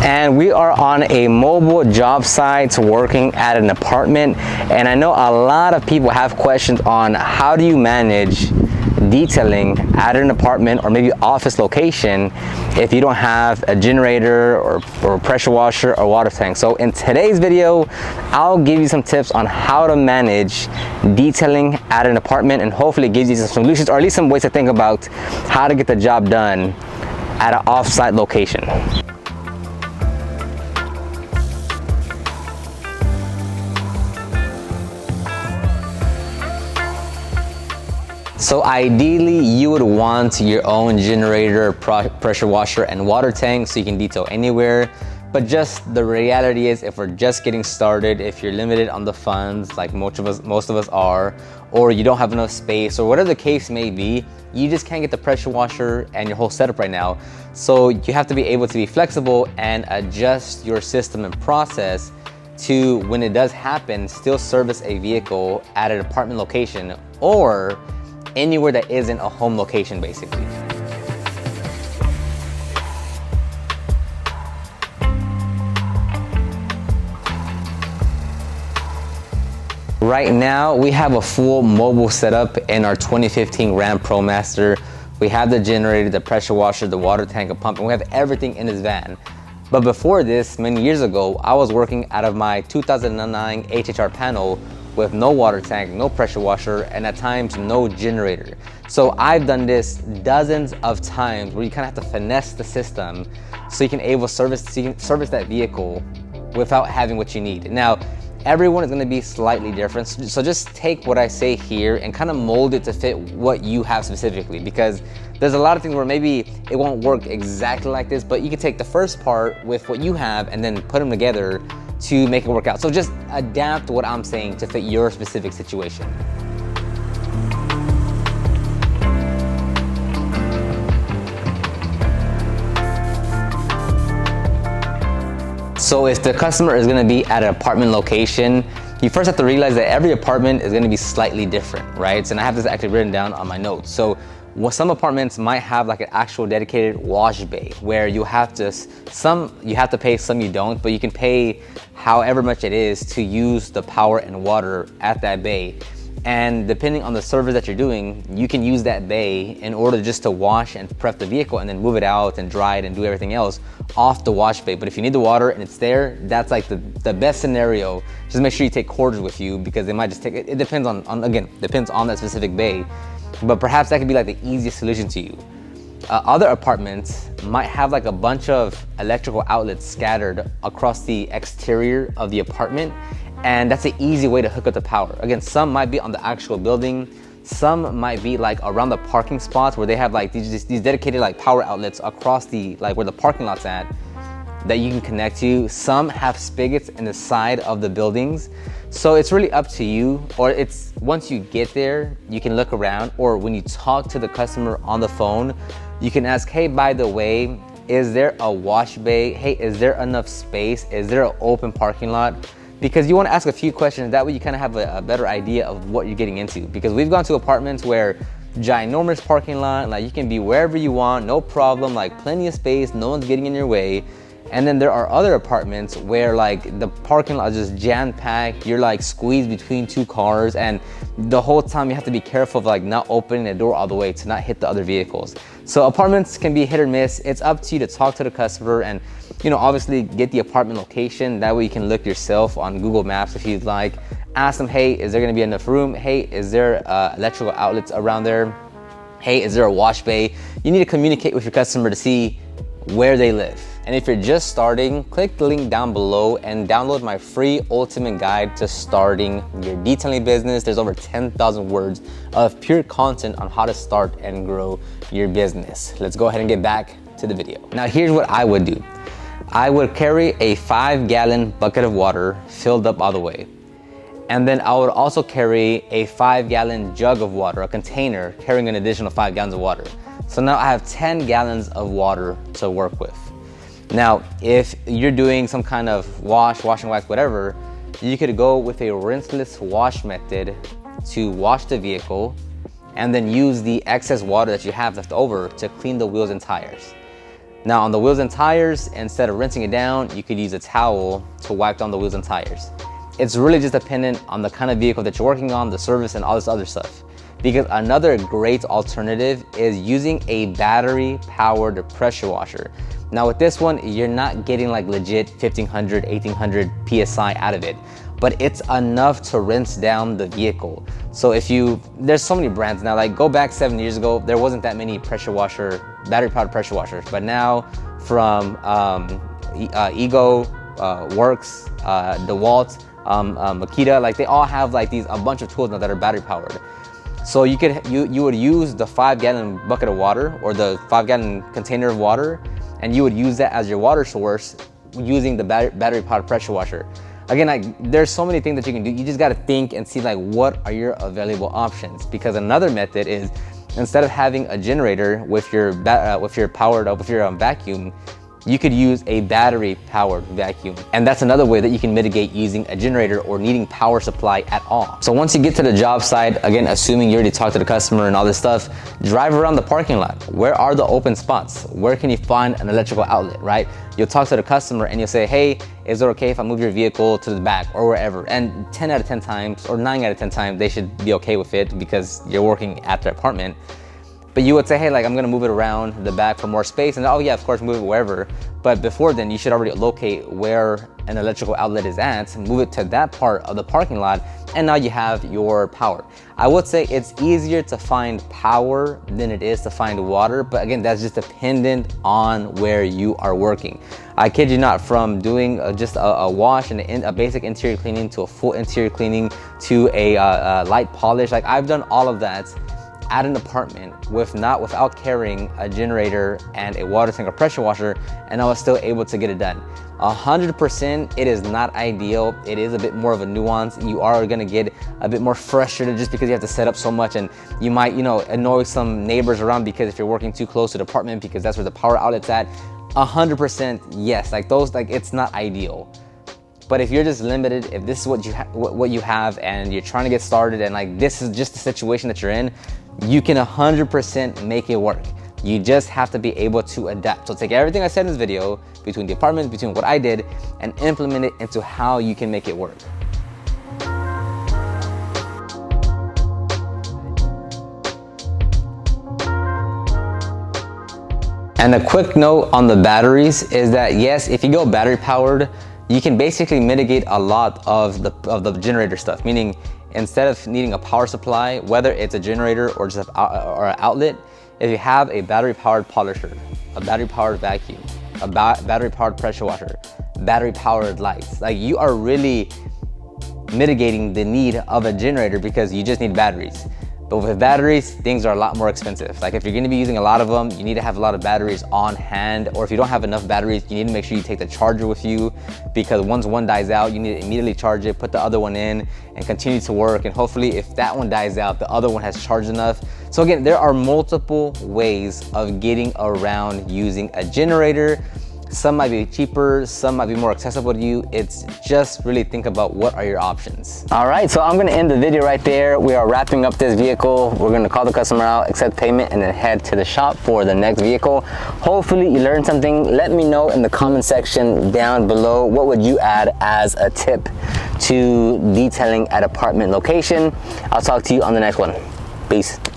and we are on a mobile job site working at an apartment. And I know a lot of people have questions on how do you manage detailing at an apartment or maybe office location if you don't have a generator or pressure washer or water tank. So in today's video, I'll give you some tips on how to manage detailing at an apartment, and hopefully it gives you some solutions or at least some ways to think about how to get the job done at an off-site location. So ideally, you would want your own generator, pressure washer, and water tank so you can detail anywhere. But just the reality is, if we're just getting started, if you're limited on the funds, like most of us are, or you don't have enough space, or whatever the case may be, you just can't get the pressure washer and your whole setup right now. So you have to be able to be flexible and adjust your system and process to, when it does happen, still service a vehicle at an apartment location or anywhere that isn't a home location, basically. Right now, we have a full mobile setup in our 2015 Ram ProMaster. We have the generator, the pressure washer, the water tank, a pump, and we have everything in this van. But before this, many years ago, I was working out of my 2009 HHR panel with no water tank, no pressure washer, and at times no generator. So I've done this dozens of times where you kind of have to finesse the system so you can service that vehicle without having what you need. Now, everyone is going to be slightly different, so just take what I say here and kind of mold it to fit what you have specifically, because there's a lot of things where maybe it won't work exactly like this, but you can take the first part with what you have and then put them together to make it work out. So just adapt what I'm saying to fit your specific situation. So if the customer is gonna be at an apartment location, you first have to realize that every apartment is gonna be slightly different, right? And I have this actually written down on my notes. So some apartments might have like an actual dedicated wash bay where you have to pay, some you don't, but you can pay however much it is to use the power and water at that bay. And depending on the service that you're doing, you can use that bay in order just to wash and prep the vehicle and then move it out and dry it and do everything else off the wash bay. But if you need the water and it's there, that's like the best scenario. Just make sure you take quarters with you, because they might just take it. It depends depends on that specific bay. But perhaps that could be like the easiest solution to you. Other apartments might have like a bunch of electrical outlets scattered across the exterior of the apartment, and that's an easy way to hook up the power. Again, some might be on the actual building, some might be like around the parking spots where they have like these dedicated like power outlets across the, like where the parking lot's at, that you can connect to. Some have spigots in the side of the buildings. So it's really up to you, or it's once you get there, you can look around, or when you talk to the customer on the phone, you can ask, hey, by the way, is there a wash bay? Hey, is there enough space? Is there an open parking lot? Because you want to ask a few questions, that way you kind of have a better idea of what you're getting into. Because we've gone to apartments where ginormous parking lot, like you can be wherever you want, no problem, like plenty of space, no one's getting in your way. And then there are other apartments where like the parking lot is just jam-packed, you're like squeezed between two cars, and the whole time you have to be careful of like not opening the door all the way to not hit the other vehicles. So apartments can be hit or miss. It's up to you to talk to the customer and, you know, obviously get the apartment location. That way you can look yourself on Google Maps if you'd like. Ask them, hey, is there gonna be enough room? Hey, is there electrical outlets around there? Hey, is there a wash bay? You need to communicate with your customer to see where they live. And if you're just starting, click the link down below and download my free ultimate guide to starting your detailing business. There's over 10,000 words of pure content on how to start and grow your business. Let's go ahead and get back to the video. Now here's what I would do. I would carry a 5-gallon bucket of water filled up all the way. And then I would also carry a 5-gallon jug of water, a container carrying an additional 5 gallons of water. So now I have 10 gallons of water to work with. Now, if you're doing some kind of wash and wax, whatever, you could go with a rinseless wash method to wash the vehicle and then use the excess water that you have left over to clean the wheels and tires. Now on the wheels and tires, instead of rinsing it down, you could use a towel to wipe down the wheels and tires. It's really just dependent on the kind of vehicle that you're working on, the service and all this other stuff. Because another great alternative is using a battery powered pressure washer. Now with this one, you're not getting like legit 1500, 1800 PSI out of it, but it's enough to rinse down the vehicle. So there's so many brands now, like go back 7 years ago, there wasn't that many battery powered pressure washers, but now from Ego, Works, DeWalt, Makita, like they all have like a bunch of tools now that are battery powered. So you would use the 5-gallon bucket of water or the 5-gallon container of water, and you would use that as your water source using the battery powered pressure washer. Again, like there's so many things that you can do. You just got to think and see like what are your available options. Because another method is, instead of having a generator with your vacuum, you could use a battery powered vacuum. And that's another way that you can mitigate using a generator or needing power supply at all. So once you get to the job site, again, assuming you already talked to the customer and all this stuff, drive around the parking lot. Where are the open spots? Where can you find an electrical outlet, right? You'll talk to the customer and you'll say, hey, is it okay if I move your vehicle to the back or wherever? And 10 out of 10 times or 9 out of 10 times, they should be okay with it because you're working at their apartment. But you would say, hey, like I'm gonna move it around the back for more space, and oh yeah, of course, move it wherever. But before then, you should already locate where an electrical outlet is at, move it to that part of the parking lot, and now you have your power. I would say it's easier to find power than it is to find water, but again, that's just dependent on where you are working. I kid you not, from doing just a wash and a basic interior cleaning to a full interior cleaning to a light polish, like I've done all of that at an apartment without carrying a generator and a water tank or pressure washer, and I was still able to get it done. 100%, it is not ideal. It is a bit more of a nuance. You are gonna get a bit more frustrated just because you have to set up so much, and you might, annoy some neighbors around because if you're working too close to the apartment because that's where the power outlet's at. 100%, yes, it's not ideal. But if you're just limited, if this is what you have and you're trying to get started and like this is just the situation that you're in, you can 100% make it work. You just have to be able to adapt. So take everything I said in this video, between the apartments, between what I did, and implement it into how you can make it work. And a quick note on the batteries is that yes, if you go battery powered, you can basically mitigate a lot of the generator stuff, meaning instead of needing a power supply, whether it's a generator or just or an outlet, if you have a battery powered polisher, a battery powered vacuum, a battery powered pressure washer, battery powered lights, like you are really mitigating the need of a generator because you just need batteries. But with batteries, things are a lot more expensive. Like if you're gonna be using a lot of them, you need to have a lot of batteries on hand, or if you don't have enough batteries, you need to make sure you take the charger with you, because once one dies out, you need to immediately charge it, put the other one in, and continue to work. And hopefully if that one dies out, the other one has charged enough. So again, there are multiple ways of getting around using a generator. Some might be cheaper, some might be more accessible to you. It's just really think about what are your options. All right, so I'm gonna end the video right there. We are wrapping up this vehicle. We're gonna call the customer out, accept payment, and then head to the shop for the next vehicle. Hopefully you learned something. Let me know in the comment section down below, what would you add as a tip to detailing at apartment location? I'll talk to you on the next one. Peace.